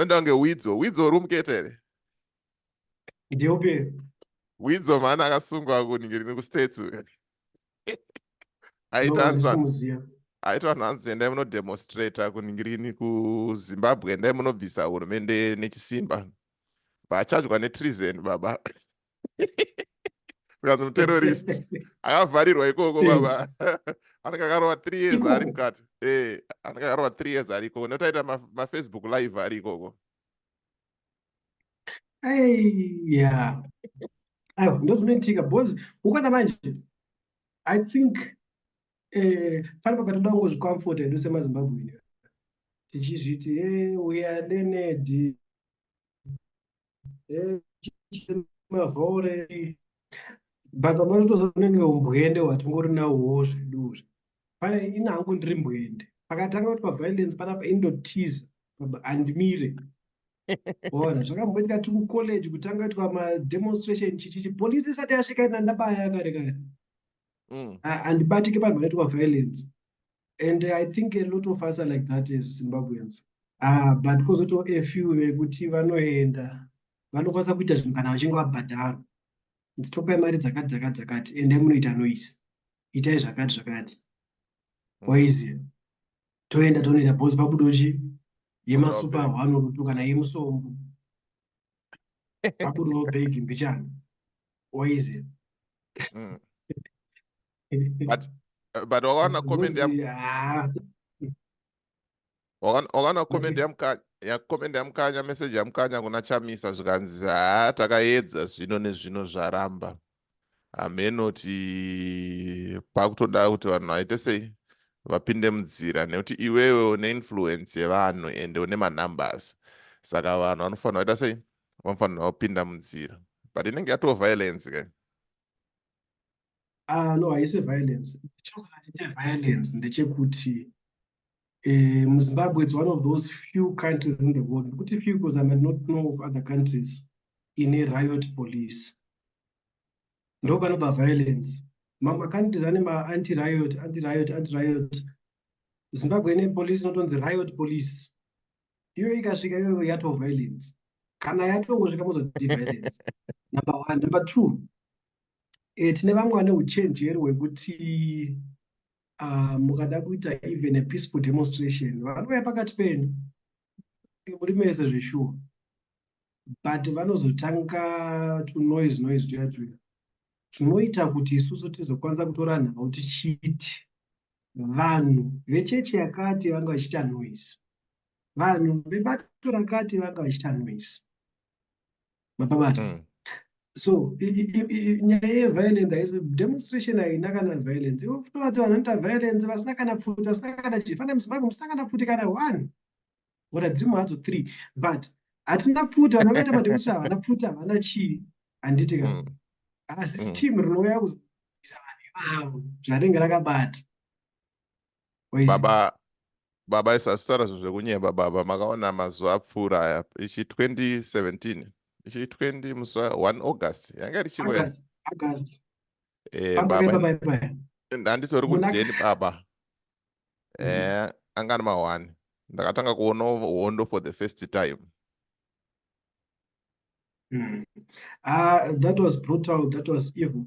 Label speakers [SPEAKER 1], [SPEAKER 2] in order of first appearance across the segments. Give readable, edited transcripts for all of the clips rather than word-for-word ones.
[SPEAKER 1] wenda nge Widzo rumketere.
[SPEAKER 2] Ndiope.
[SPEAKER 1] Widzo maana akasungwa kuningirira ku States. Aitwa nanzi endai muno demonstrator kuningirira ku Zimbabwe, endai munobvisa hurumende nechisimba. Vachadwa netreason baba. Kukanzi muterrorist. Akavharirwa ikoko baba. Anenge akarova 3 years ari mukati. Anenge akarova 3 years ari ikoko. Notaita ma Facebook live ari ikoko.
[SPEAKER 2] Yeah. Ayo, ndozvinoitika because ukana manje I think pane pakatoda kungozvicomforta edu semaZimbabwe tichizviti we are learned mavhore but pamatozonenge umbwende hwatingori nahwo zveduzvo pane ina hangu ndiri mbwende pakatanga kuti paviolence panapa indotiza handimire ona zvakamboitika tiri kucollege kutanga kuitwa mademonstration chichichi polisi isati yasvika ina ndabaya kare kare handibatike panhu panoitwa violence. And I think a lot of us are like that as Zimbabweans. But because a few vekuti vanoenda vanokwanisa kuita zvinhu kana vachinge vabhadharwa. Nditopai mari dzakati ende munoita noise. Itai zvakati. Waiziya. Toenda tonoita bosi pabudochi yemasupa 1 rutu kana yemusombo. Pabudo big mbichana. Waiziya.
[SPEAKER 1] But wakaona comment yamukanya message yamukanya kuna Chamisa zvikanzi takaedza zvino nezvino zvaramba. Amenoti pakutoda kuti vanhu vaite sei vapinde munzira nekuti iwewe une influence yevanhu ende une numbers. Saka vanhu vanofanira kuita sei? Vanofanira kupinda munzira. But inenge yato violence ke.
[SPEAKER 2] No, I say violence. Violence ndechekuti Zimbabwe is one of those few countries in the world. Kuti few because I might not know of other countries in a riot police. No panoba violence. Mama countries ane anti-riot. Zimbabwe ine police not on the riot police. Iyo ikasvika iyo yato violence. Kana yatongosvika muzoti violence. Number 1. Number 2. Tine vamwe vane uchenjeri hwekuti mukada kuita even a peaceful demonstration vanouya pakati penyu muri mese zveshuwa but vanozotanga noise tuya tunoita kuti isusu tizokwanisa kutora nhau tichiti vanhu vechechi yakati vanga vachiita noise, vanhu vebato rakati vanga vachiita noise. Mapabata. So, nyaya yeviolence haisi demonstration haina kana violence. Ufuna kuti vanhu vanoita violence vasina kana pfuti, vasina kana chifana muZimbabwe musina kana pfuti kana 1 ora dziri hadzo 3 but hatina pfuti vanhu vakaita mademonstration havana pfuti havana chii handiti kana asi team rinouya kuzoisa vanhu ivavo zvaringe rakabata.
[SPEAKER 1] Baba isasitara zvekunyeba baba makaona mazuva apfuura aya ichi 2017 ichi 20 musi wa1 August yanga richiwe
[SPEAKER 2] August
[SPEAKER 1] baba ndanditori kudeni baba angana ma1 ndakatanga kuona hondo for the first time.
[SPEAKER 2] That was brutal, that was evil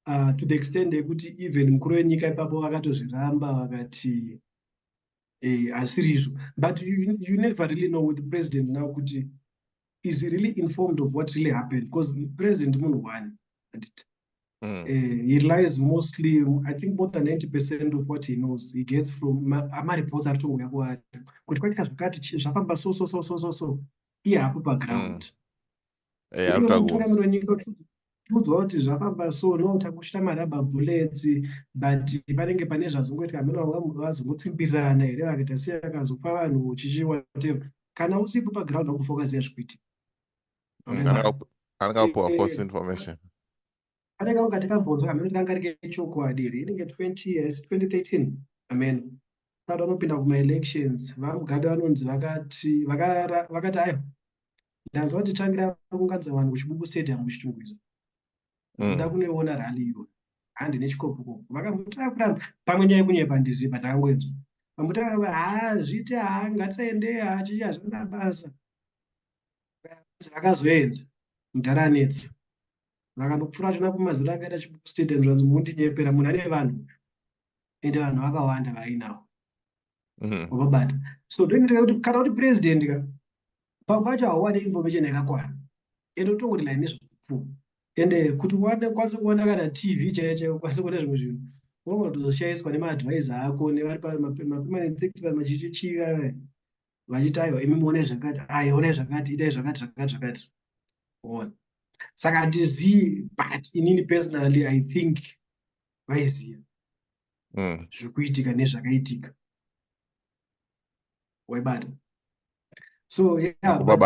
[SPEAKER 2] to the extent yekuti even mukuru wenyika ipapo vakatozviramba vakati asirizvo. But you never really know with the president now kuti is he really informed of what really happened, because the president munhu 1 he relies mostly, I think more than 90% of what he knows he gets from reports ari tongoya kuari kuti kwaitika zvakati zvafamba so iye hapo paground. Mutungamiri wenyika uchiudzwa kuti zvafamba so no takushita maraba bullets but panenge pane zvazongoitika ameno vazongotsimbirana here vakaita sei akazofa vanhu chichi whatever. Kana usipo paground hakufokaziya zvikuitika.
[SPEAKER 1] Angapuwa false information.
[SPEAKER 2] Anenge ungati kambonzwa ameno tikanga rike chokwadi here inenge 2013 ameno saka vanopinda kuma-elections vamugade vanonzi vakati ayo ndanzwa kuti tangira kuunganidza vanhu kuchibuku stadium kuchitungwiza ndoda kunoiona rally iyo handine chikopo vakamutara kuramba pamwe nyaya yekunyepa ndizipa ndakangoenzwa vamutara zviti ngatisaendeya chichi hazvina basa vakazoenda mudaranetsa vakandopfuura chona kumazira akaita chistadium zvanzi mundinyepera munhu ane vanhu ende vanhu vakawanda vainawo wababata. So ndoinoita kuti kana kuti president ka pamwe pacho hauwane information yakakwana ende utongoti line nezvekupfuma ende kuti ukwanise kuona kana TV chaiyo ukwanise kuona zvimwe zvinhu unogona kutozoshaiswa nemaadvisor ako nevari permanent secretary machichichira vachiti aiwa imi muone zvakati onai zvakati itai zvakati zvakati zvakati ona. Saka handizii, but inini personally I think vaiziva zvikuitika nezvakaitika waibata. So yeah, but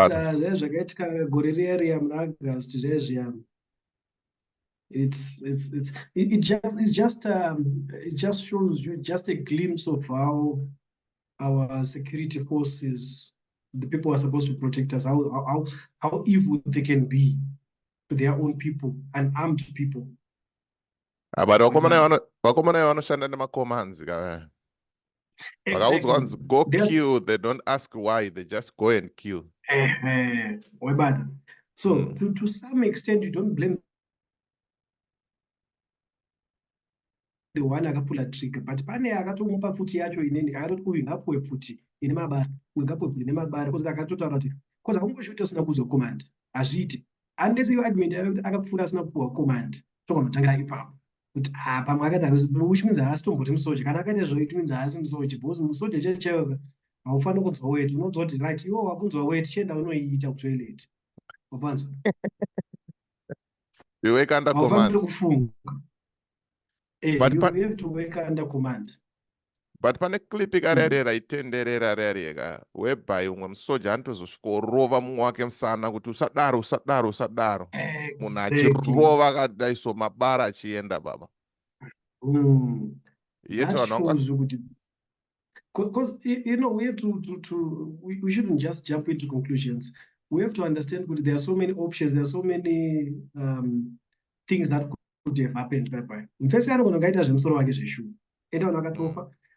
[SPEAKER 2] zvakaitika gore riya muna August zviya it just shows you just a glimpse of how our security forces, the people who are supposed to protect us, how evil they can be to their own people, unarmed people.
[SPEAKER 1] But vakomana vanoshanda nemakomanzi ka. Exactly. Go kill, they don't ask why, they just go and kill.
[SPEAKER 2] So to some extent you don't blame the one akapula trigger, but pane akatomupa futi yacho inini akatoti uyu ngapuwe futi ine mabara, uyu ngapuwe futi ine mabara, kusaka akatotaura kuti koza ungoshuti usina kuzo command azviiti unless your argument yakuti akapfuura asina kupuwa command tokamutangira ipapo kuti pamwe akati which means haasi tomboti musoja kana akaita zvo it means haasi musoja because musoja chaiyo haufaniri kunzwa weti unonzwa kuti right iwo wakunzwa weti chienda unoiita kutoilet wapanzwa haufaniri kufunga.
[SPEAKER 1] But
[SPEAKER 2] you have to work under command.
[SPEAKER 1] But pane clip ikarerera itenderera rereka whereby umwe musoja anotozosvikorova mumwe wake musana kuti usadaro munhu achirova akadaiso mabara achienda baba.
[SPEAKER 2] That shows you because you know we have we shouldn't just jump into conclusions. We have to understand that there are so many options, there are so many things that could have happened. First, I don't want to get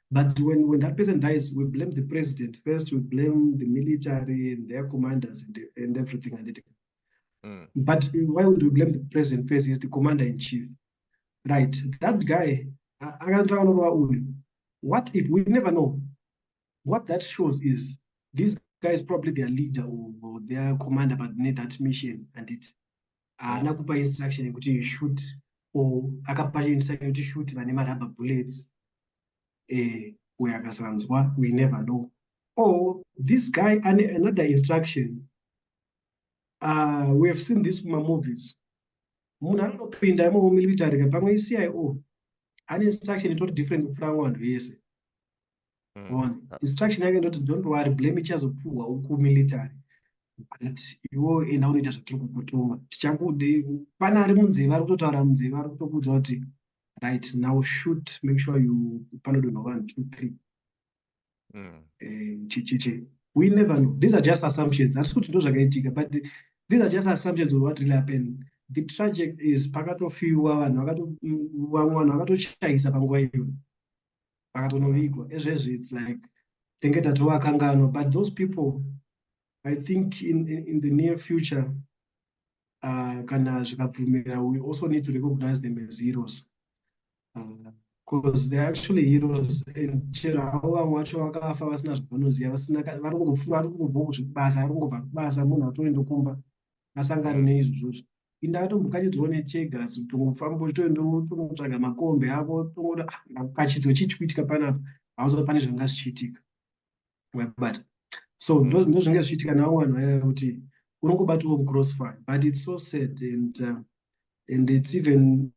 [SPEAKER 2] but when that person dies, we blame the president first, we blame the military and their commanders and everything. But why would we blame the president first? He's the commander-in-chief. Right, that guy, what if we never know? What that shows is this guy is probably their leader or their commander, but need that mission and it. Anakupa instruction kuti you shoot or akapa instruction to shoot vanema rubber bullets. Where akasanzwa, we never know. Or this guy and another instruction. We have seen this in movies. Munhu anopinda military pamwe CIO ane instruction is different from one vese. Instruction yake ndoti don't worry, blame ichazopuwa huku military. But iwo enda unoita zvakiri kukutuma. Tichakude pana ari munzeve ari kutotaura munzeve ari kutokudza kuti right now shoot, make sure you panodo no 1 2 3. We never know. These are just assumptions. That's what zvakaitika, but these are just assumptions of what really happened. The tragic is pakatofiwa vanhu vakatochaisa panguva iyo vakatonovigwa ezvezvo. It's like tenge tatovakanganwa, but those people I think in the near future kana zvikabvumira we also need to recognize them as heroes because they're actually heroes. Chero havo vamwe vacho vakafa vasina zvavanoziva, vari kungobva kuzvibasa, vari kungobva kubasa, munhu atoenda kumba asangana neizvozvo. Indakatombokachidzwawo neTegas tongofamba uchitoendotsvaga makombe ako tongoda kachidzo chichikuitika panapa hauziva pane zvanga zvichiitika webata. So ndozvinge zvichiitika navamwe vanhu vaya kuti unongobatiwo mucrossfire, but it's so sad and it's even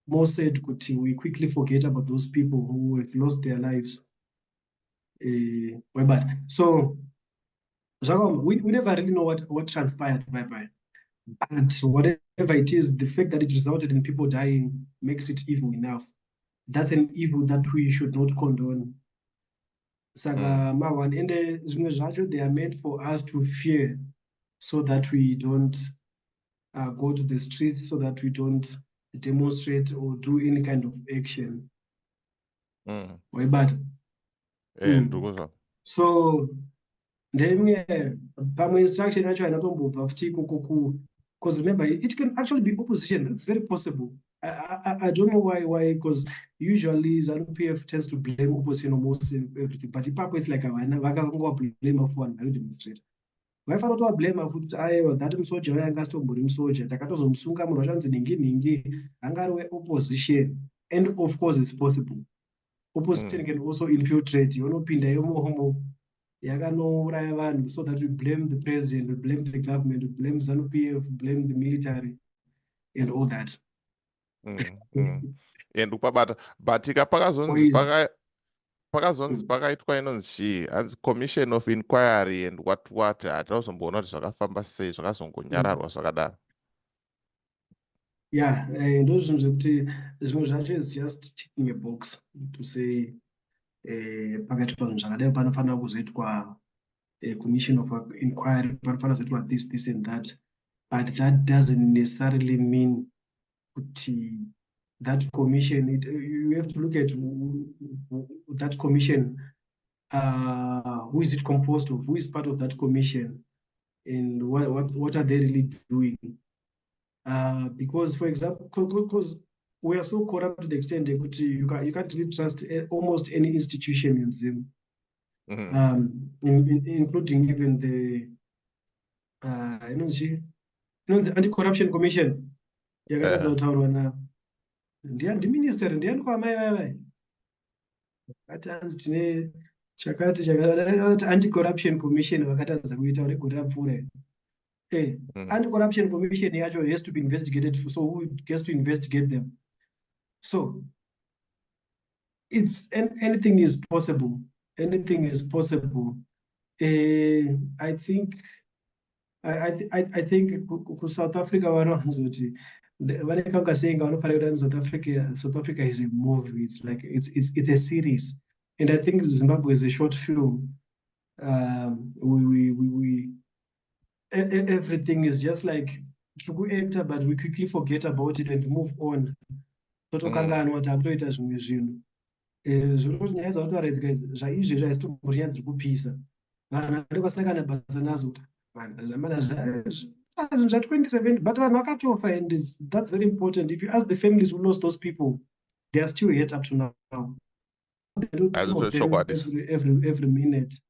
[SPEAKER 2] more sad kuti we quickly forget about those people who have lost their lives. So we never really know what transpired. But whatever it is, the fact that it resulted in people dying makes it evil enough. That's an evil that we should not condone. Saka mawan ende zvimwe zvacho they are meant for us to fear so that we don't go to the streets, so that we don't demonstrate or do any kind of action. So ndemwe pamwe instruction yacho hainatombobva futi ikoko because remember it can actually be opposition. That's very possible. I don't know why because usually ZANU-PF tends to blame opposition almost in everything, but ipapo it's like vakangova blame for one very demonstrator. Vaifanira kuti vablame futi kuti aiwa that musoja waya anga asitombori musoja, takatozomusunga munhu wachanzi ningi anga ari weopposition. And of course it's possible. Opposition can also infiltrate, yonopinda imomo yakanouraya vanhu so that we blame the president, we blame the government, we blame ZANU-PF, we blame the military and all that.
[SPEAKER 1] And ukabata but pakazonzi pakaitwa inonzi chii hanzi commission of inquiry and what hatinozomboona kuti zvakafamba sei zvakazongonyararwa zvakadaro.
[SPEAKER 2] Yeah, ndo zvinhu zvekuti zvimwe zvacho is just ticking a box to say pakaitwa zvinhu zvakadai panofanira kuzoitwa commission of inquiry, panofanira kuzoitwa this and that, but that doesn't necessarily mean kuti that commission, you have to look at that commission, who is it composed of, who is part of that commission, and what are they really doing. Because for example, because we are so corrupt to the extent that you can't really trust almost any institution in Zim, including even the anti-corruption commission. Ndiani minister ndiani kwamai vai vatanzi tine chakati anti-corruption commission vakatadza kuita uri gore rapfuura. Anti-corruption commission yacho has to be investigated, so who gets to investigate them? So it's anything is possible. Anything is possible. I think South Africa varonzoti vanekanga saying vanofanira kuti South Africa is a movie. It's like it's a series, and I think Zimbabwe is a short film. Everything is just like actor, but we quickly forget about it and move on. Totokanganwa takutoita zvimwe zvinhu zviri nyaya dzautoratidza guys zvaizvezvi haisitombori nyaya dziri kupisa vanhu ndokasangana basa nazo zva 27, but vanhu vakatofa, and that's very important. If you ask the families who lost those people, they are still yet up to now. They don't know them every minute.